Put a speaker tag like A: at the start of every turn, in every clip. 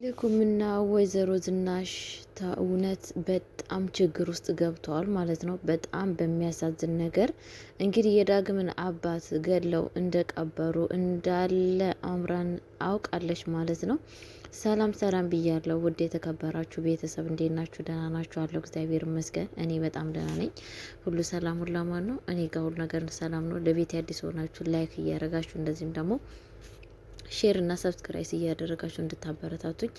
A: ልኩምና ወይዘሮ ዝናሽ እውነት በጣም ችግር ውስጥ ገብተዋል ማለት ነው። በጣም በሚያሳዝን ነገር እንግዲህ የዳግምን አባት ገለው እንደቀበሩ እንዳለ አምራን አውቃለች ማለት ነው። ሰላም ሰላም ብያለሁ ውድ የተከበራችሁ ቤተሰብ እንዴት ናችሁ? ደህና ናችሁ? አለሁ እግዚአብሔር ይመስገን እኔ በጣም ደህና ነኝ። ሁሉ ሰላም ሁሉ አማን ነው። እኔ ጋር ሁሉ ነገር ሰላም ነው። ለቤት አዲስ ሆናችሁ ላይክ እያደረጋችሁ እንደዚህም ደግሞ ሼር እና ሰብስክራይብ እያደረጋችሁ እንድታበረታቱኝ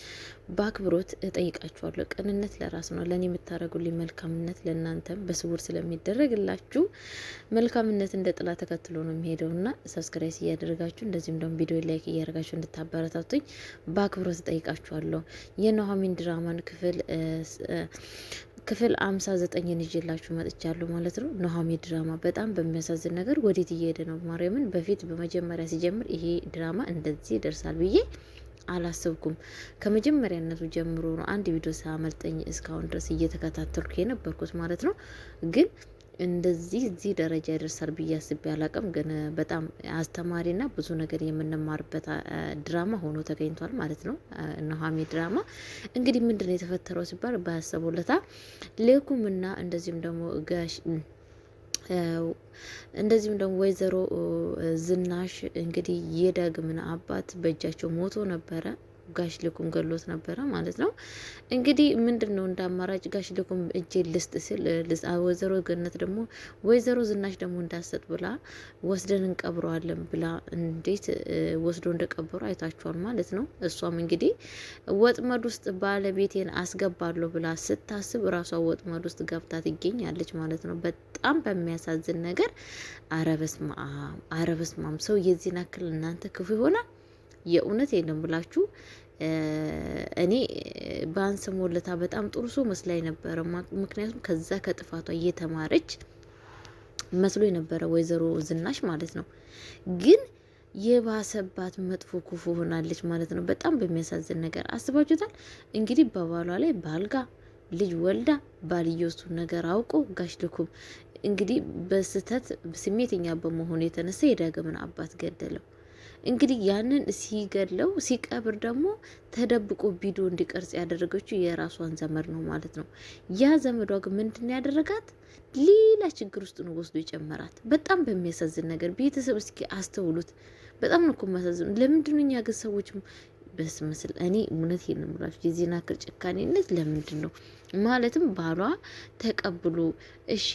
A: በአክብሮት እጠይቃችኋለሁ። ቅንነት ለራስ ነው። ለእኔ የምታደርጉልኝ መልካምነት ለእናንተም በስውር ስለሚደረግላችሁ መልካምነት እንደ ጥላ ተከትሎ ነው የሚሄደው እና ሰብስክራይብ እያደረጋችሁ እንደዚሁም ደግሞ ቪዲዮ ላይክ እያደረጋችሁ እንድታበረታቱኝ በአክብሮት እጠይቃችኋለሁ። የኑሐሚን ድራማን ክፍል 59 ይዤላችሁ መጥቻለሁ ማለት ነው። ኑሐሚን ድራማ በጣም በሚያሳዝን ነገር ወዴት እየሄደ ነው? ማርያምን በፊት በመጀመሪያ ሲጀምር ይሄ ድራማ እንደዚህ ይደርሳል ብዬ አላሰብኩም። ከመጀመሪያነቱ ጀምሮ ነው አንድ ቪዲዮ ሳመልጠኝ እስካሁን ድረስ እየተከታተልኩ የነበርኩት ማለት ነው። ግን እንደዚህ እዚህ ደረጃ ይደርሳል ብዬ አስቤ አላቅም። ግን በጣም አስተማሪና ብዙ ነገር የምንማርበት ድራማ ሆኖ ተገኝቷል ማለት ነው። ኑሐሚን ድራማ እንግዲህ ምንድነው የተፈጠረው ሲባል ባያሰቡለታ ልኩምና እንደዚሁም ደግሞ እንደዚሁም ደግሞ ወይዘሮ ዝናሽ እንግዲህ የዳግምን አባት በእጃቸው ሞቶ ነበረ። ጋሽ ልኩም ገሎት ነበረ ማለት ነው። እንግዲህ ምንድነው እንደ አማራጭ ጋሽ ልኩም እጄ ልስጥ ሲል ወይዘሮ ገነት ደግሞ ወይዘሮ ዝናሽ ደግሞ እንዳሰጥ ብላ ወስደን እንቀብረዋለን ብላ እንዴት ወስዶ እንደቀበሩ አይታችኋል ማለት ነው። እሷም እንግዲህ ወጥመድ ውስጥ ባለቤቴን አስገባለሁ ብላ ስታስብ ራሷ ወጥመድ ውስጥ ገብታ ትገኛለች ማለት ነው። በጣም በሚያሳዝን ነገር አረበስማም ሰው የዚህን አክል እናንተ ክፉ ይሆናል። የእውነት የለም ብላችሁ እኔ ባንስ ሞለታ በጣም ጥሩ ሰው መስላይ ነበረ። ምክንያቱም ከዛ ከጥፋቷ እየተማረች መስሎ የነበረ ወይዘሮ ዝናሽ ማለት ነው። ግን የባሰባት መጥፎ ክፉ ሆናለች ማለት ነው። በጣም በሚያሳዝን ነገር አስባችሁታል። እንግዲህ በባሏ ላይ ባልጋ ልጅ ወልዳ ባልየሱን ነገር አውቆ ጋሽ ልኩም እንግዲህ በስህተት ስሜተኛ በመሆኑ የተነሳ የዳግምን አባት ገደለው። እንግዲህ ያንን ሲገድለው ሲቀብር ደግሞ ተደብቆ ቪዲዮ እንዲቀርጽ ያደረገችው የራሷን ዘመድ ነው ማለት ነው። ያ ዘመዷ ግን ምንድን ያደረጋት ሌላ ችግር ውስጥ ነው ወስዶ የጨመራት። በጣም በሚያሳዝን ነገር ቤተሰብ እስኪ አስተውሉት። በጣም ነው እኮ የሚያሳዝኑ። ለምንድን ነው እኛ ግን ሰዎች በስመስል እኔ እውነት የንምላችሁ የዜና ክር ጭካኔነት ለምንድን ነው ማለትም ባሏ ተቀብሎ እሺ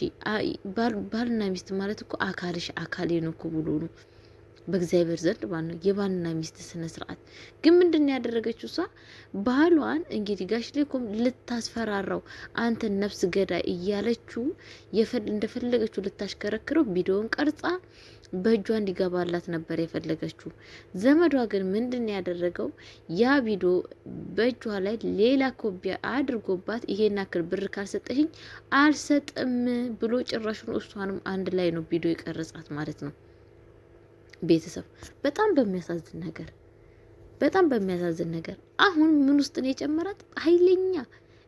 A: ባልና ሚስት ማለት እኮ አካልሽ አካሌ ነው እኮ ብሎ ነው በእግዚአብሔር ዘንድ ባል የባልና ሚስት ስነ ስርዓት። ግን ምንድን ያደረገችው እሷ ባሏን እንግዲህ ጋሽ ልኩም ልታስፈራራው አንተ ነፍስ ገዳይ እያለችው እንደፈለገችው ልታሽከረክረው ቪዲዮን ቀርጻ በእጇ እንዲገባላት ነበር የፈለገችው። ዘመዷ ግን ምንድን ያደረገው ያ ቪዲዮ በእጇ ላይ ሌላ ኮፒያ አድርጎባት ይሄን አክል ብር ካልሰጠሽኝ አልሰጥም ብሎ ጭራሹን እሷንም አንድ ላይ ነው ቪዲዮ የቀረጻት ማለት ነው። ቤተሰብ በጣም በሚያሳዝን ነገር አሁን ምን ውስጥ ነው የጨመራት? ኃይለኛ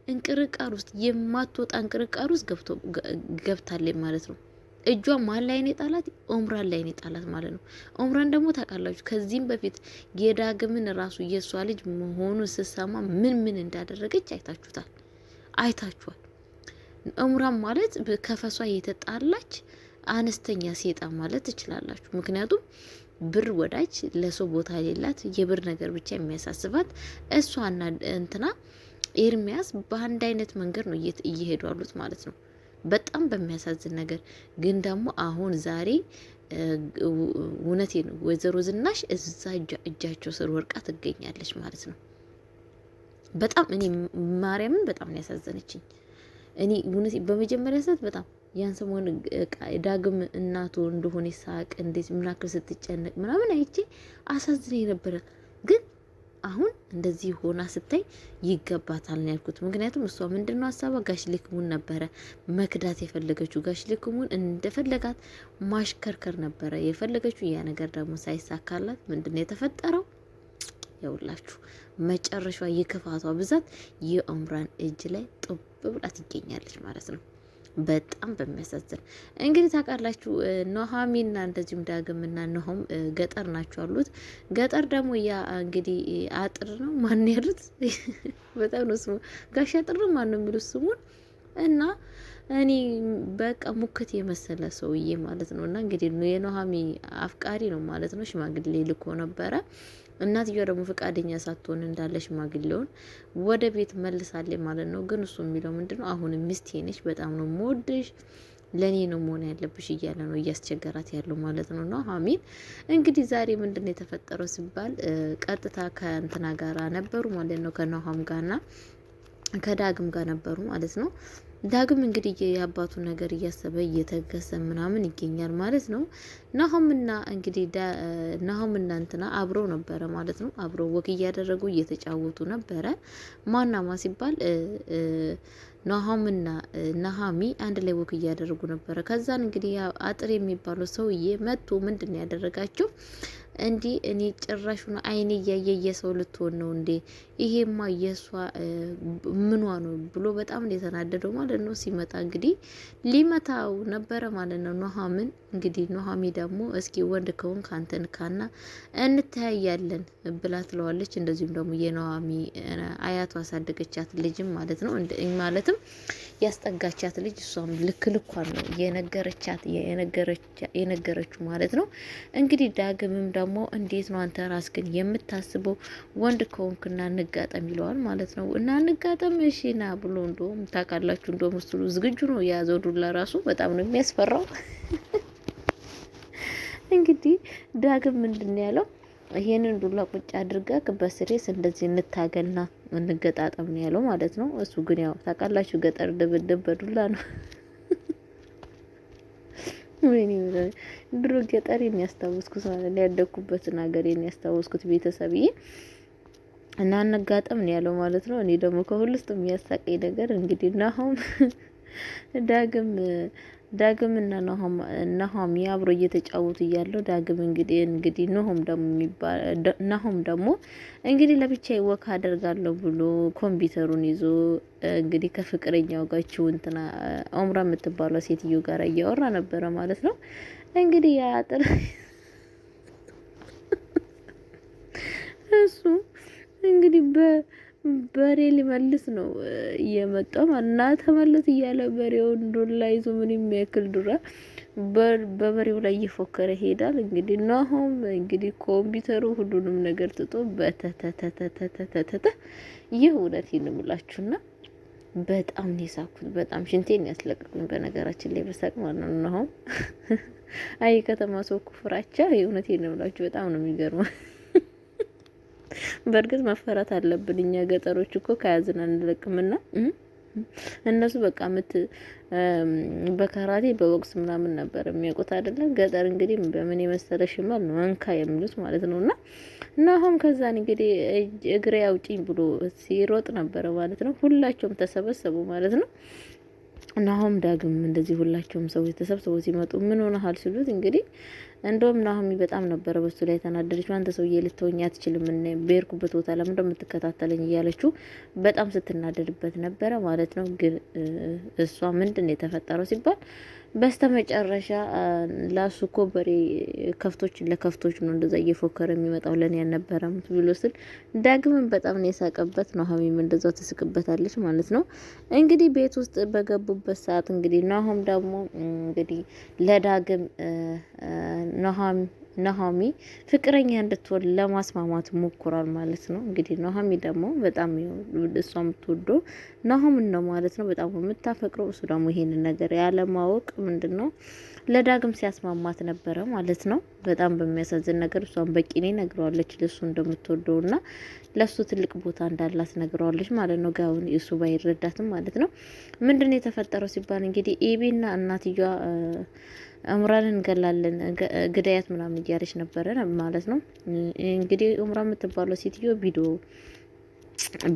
A: እንቅርቃር ውስጥ የማትወጣ እንቅርቃር ውስጥ ገብታለች ማለት ነው። እጇ ማን ላይ ነው የጣላት? ኦምራን ላይ ነው የጣላት ማለት ነው። ኦምራን ደግሞ ታውቃላችሁ ከዚህም በፊት የዳግምን ራሱ የሷ ልጅ መሆኑን ስሰማ ምን እንዳደረገች አይታችኋል። ኦምራን ማለት ከፈሷ የተጣላች አነስተኛ ሴጣን ማለት ትችላላችሁ። ምክንያቱም ብር ወዳጅ ለሰው ቦታ የሌላት የብር ነገር ብቻ የሚያሳስባት እሷና እንትና ኤርሚያስ በአንድ አይነት መንገድ ነው እየሄዱ ያሉት ማለት ነው። በጣም በሚያሳዝን ነገር ግን ደግሞ አሁን ዛሬ እውነቴ ነው ወይዘሮ ዝናሽ እዛ እጃቸው ስር ወርቃ ትገኛለች ማለት ነው። በጣም እኔ ማርያምን በጣም ነው ያሳዘነችኝ። እኔ እውነቴ በመጀመሪያ ሰዓት በጣም ያን ሰሞን ዳግም እናቱ እንደሆነ ሳቅ እንዴት ምናክል ስትጨነቅ ምናምን አይቼ አሳዝነኝ ነበረ። ግን አሁን እንደዚህ ሆና ስታይ ይገባታል ነው ያልኩት። ምክንያቱም እሷ ምንድነው ሀሳቧ ጋሽ ልክሙን ነበረ መክዳት የፈለገችው። ጋሽ ልክሙን እንደፈለጋት ማሽከርከር ነበረ የፈለገችው። ያ ነገር ደግሞ ሳይሳካላት ምንድነው የተፈጠረው? ያውላችሁ መጨረሻዋ የክፋቷ ብዛት የኦምራን እጅ ላይ ጥብ ብላ ትገኛለች ማለት ነው። በጣም በሚያሳዝን እንግዲህ ታውቃላችሁ ኑሃሚንና እንደዚሁም ዳግምና ነሆም ገጠር ናቸው አሉት። ገጠር ደግሞ ያ እንግዲህ አጥር ነው ማን ያሉት በጣም ነው ስሙ ጋሽ አጥር ነው ማን ነው የሚሉት ስሙን እና እኔ በቃ ሙክት የመሰለ ሰውዬ ማለት ነው። እና እንግዲህ የኑሃሚ አፍቃሪ ነው ማለት ነው። ሽማግሌ ልኮ ነበረ። እናትየዋ ደግሞ ፈቃደኛ ሳትሆን እንዳለ ሽማግሌውን ወደ ቤት መልሳለች ማለት ነው። ግን እሱ የሚለው ምንድነው አሁንም ሚስቴ ነሽ፣ በጣም ነው የምወድሽ፣ ለኔ ነው መሆን ያለብሽ እያለ ነው እያስቸገራት ያለው ማለት ነው። ኑሃሚን እንግዲህ ዛሬ ምንድነው የተፈጠረው ሲባል ቀጥታ ከእንትና ጋራ ነበሩ ማለት ነው። ከኑሃም ጋርና ከዳግም ጋር ነበሩ ማለት ነው። ዳግም እንግዲህ የአባቱ ነገር እያሰበ እየተገሰ ምናምን ይገኛል ማለት ነው። ናሆምና እንግዲህ ናሆምና እንትና አብረው ነበረ ማለት ነው። አብረው ወክ እያደረጉ እየተጫወቱ ነበረ። ማናማ ሲባል ናሆምና ናሃሚ አንድ ላይ ወክ እያደረጉ ነበረ። ከዛን እንግዲህ አጥር የሚባለው ሰውዬ መጥቶ ምንድን ነው ያደረጋቸው? እንዲህ እኔ ጭራሹን አይኔ እያየ የሰው ልትሆን ነው እንዴ? ይሄማ የሷ ምኗ ነው ብሎ በጣም ነው የተናደደው ማለት ነው። ሲመጣ እንግዲህ ሊመታው ነበረ ማለት ነው ኑሃምን። እንግዲህ ኑሃሚ ደግሞ እስኪ ወንድ ከሆን ካንተን ካና እንተያያለን ብላ ትለዋለች። እንደዚሁም ደግሞ የኑሃሚ አያቷ አሳደገቻት ልጅም ማለት ነው ማለትም ያስጠጋቻት ልጅ እሷም ልክ ልኳን ነው የነገረችው ማለት ነው። እንግዲህ ዳግምም ደግሞ እንዴት ነው አንተ ራስህን የምታስበው? ወንድ ከሆንክና እንጋጠም ይለዋል ማለት ነው። እና እንጋጠም እሺ ና ብሎ እንደውም ታውቃላችሁ እንደውም እሱ ዝግጁ ነው የያዘው ዱላ ራሱ በጣም ነው የሚያስፈራው። እንግዲህ ዳግም ምንድን ያለው ይሄንን ዱላ ቁጭ አድርጋ በስሬስ እንደዚህ እንታገልና እንገጣጠም ነው ያለው ማለት ነው። እሱ ግን ያው ታውቃላችሁ ገጠር ድብድብ በዱላ ነው። ወይኔ ድሮ ገጠር የሚያስታውስኩት ማለት ነው ያደኩበትን ሀገር የሚያስታውስኩት ቤተሰብዬ እና እንጋጠም ነው ያለው ማለት ነው። እኔ ደግሞ ከሁሉም የሚያሳቀኝ ነገር እንግዲህ ዳግም እና ናሆም አብሮ እየተጫወቱ እያለው ዳግም እንግዲህ ናሆም ደግሞ እንግዲህ ለብቻዬ ወክ አደርጋለሁ ብሎ ኮምፒውተሩን ይዞ እንግዲህ ከፍቅረኛው ጋር እንትና ኦምራ የምትባለው ሴትዮ ጋር እያወራ ነበረ ማለት ነው። እንግዲህ ያጥር እሱ እንግዲህ በሬ ሊመልስ ነው እየመጣው እና ተመለስ እያለ በሬውን ዱላ ይዞ ምን የሚያክል ዱራ በበሬው ላይ እየፎከረ ይሄዳል። እንግዲህ ናሆም እንግዲህ ኮምፒውተሩ ሁሉንም ነገር ትቶ በተተተተተተተ ይህ እውነት ይንምላችሁና በጣም ነው የሳኩት። በጣም ሽንቴን ያስለቀቁኝ በነገራችን ላይ በሳቅ ማለት ነው። ናሆም አይ ከተማ ሰው እኮ ፍራቻ የእውነት ይንምላችሁ በጣም ነው የሚገርመው። በእርግጥ መፈራት አለብን እኛ ገጠሮች እኮ ከያዝን አንለቅምና እነሱ በቃ በካራቴ በቦክስ ምናምን ነበር የሚያውቁት አይደለም። ገጠር እንግዲህ በምን የመሰለ ሽመል ነው አንካ የሚሉት ማለት ነውና እና አሁን ከዛን እንግዲህ እግሬ አውጪኝ ብሎ ሲሮጥ ነበረ ማለት ነው። ሁላቸውም ተሰበሰቡ ማለት ነው። እና አሁን ዳግም እንደዚህ ሁላቸውም ሰዎች ተሰብስበው ሲመጡ ምን ሆነሃል ሲሉት እንግዲህ እንደውም ናሆሚ በጣም ነበረ በሱ ላይ ተናደደችው። አንተ ሰውዬ ልትወኝ አትችልም እና በርኩበት ቦታ ለምን እንደምትከታተለኝ እያለችው በጣም ስትናደድበት ነበረ ማለት ነው። ግን እሷ ምንድነው የተፈጠረው ሲባል በስተመጨረሻ ላሱ እኮ በሬ ለከፍቶች ነው እንደዛ እየፎከረ የሚመጣው ለኔ ያልነበረም ብሎ ስል ዳግምን በጣም ነው የሳቀበት። ናሆሚም እንደዛው ትስቅበታለች ማለት ነው። እንግዲህ ቤት ውስጥ በገቡበት ሰዓት እንግዲህ ናሆም ደግሞ እንግዲህ ለዳግም ናሆሚ ፍቅረኛ እንድትወድ ለማስማማት ሞክሯል ማለት ነው። እንግዲህ ናሆሚ ደግሞ በጣም እሷ የምትወደው ናሆምን ነው ማለት ነው። በጣም የምታፈቅረው እሱ ደግሞ ይሄንን ነገር ያለማወቅ ምንድነው ለዳግም ሲያስማማት ነበረ ማለት ነው። በጣም በሚያሳዝን ነገር እሷን በቂኔ ነግረዋለች ለሱ እንደምትወደውና ለሱ ትልቅ ቦታ እንዳላት ነግረዋለች ማለት ነው። ጋውን እሱ ባይረዳትም ማለት ነው። ምንድነው የተፈጠረው ሲባል እንግዲህ ኤቢና እናትየዋ እምራንን እንገላለን ግዳያት ምናምን እያለች ነበረ ማለት ነው። እንግዲህ እምራ የምትባለው ሴትዮ ቪዲዮ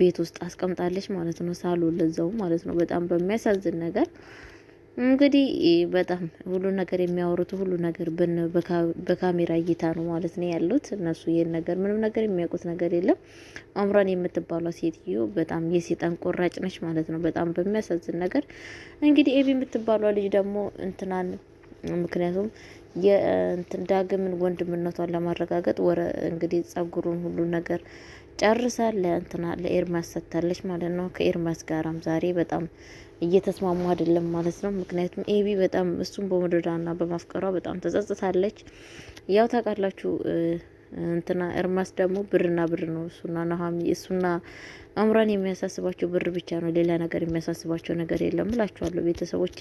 A: ቤት ውስጥ አስቀምጣለች ማለት ነው። ሳሎን ለዛው ማለት ነው። በጣም በሚያሳዝን ነገር እንግዲህ በጣም ሁሉ ነገር የሚያወሩት ሁሉ ነገር በካሜራ እይታ ነው ማለት ነው ያሉት እነሱ። ይሄን ነገር ምንም ነገር የሚያውቁት ነገር የለም። አምራን የምትባሏ ሴትዮ በጣም የሴጣን ቆራጭ ነች ማለት ነው። በጣም በሚያሳዝን ነገር እንግዲህ ኤቢ የምትባሏ ልጅ ደግሞ እንትናን ምክንያቱም የእንትን ዳግምን ወንድምነቷን ለማረጋገጥ እንግዲህ ጸጉሩን ሁሉ ነገር ጨርሳ ለእንትና ለኤርማስ ሰጥታለች ማለት ነው። ከኤርማስ ጋራም ዛሬ በጣም እየተስማሙ አይደለም ማለት ነው። ምክንያቱም ኤቢ በጣም እሱን በመውደዷና በማፍቀሯ በጣም ተጸጽታለች። ያው ታውቃላችሁ እንትና ኤርማስ ደግሞ ብርና ብር ነው። እሱና አምራን የሚያሳስባቸው ብር ብቻ ነው። ሌላ ነገር የሚያሳስባቸው ነገር የለም እላችኋለሁ ቤተሰቦቼ።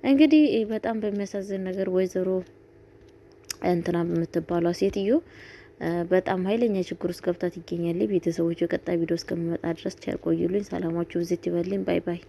A: እንግዲህ በጣም በሚያሳዝን ነገር ወይዘሮ እንትና በምትባሏ ሴትዮ በጣም ኃይለኛ ችግር ውስጥ ገብታ ትገኛለች። ቤተሰቦች ቀጣይ ቪዲዮ እስከሚመጣ ድረስ ቸር ቆዩልኝ። ሰላማችሁ ብዝት ይበልኝ። ባይ ባይ።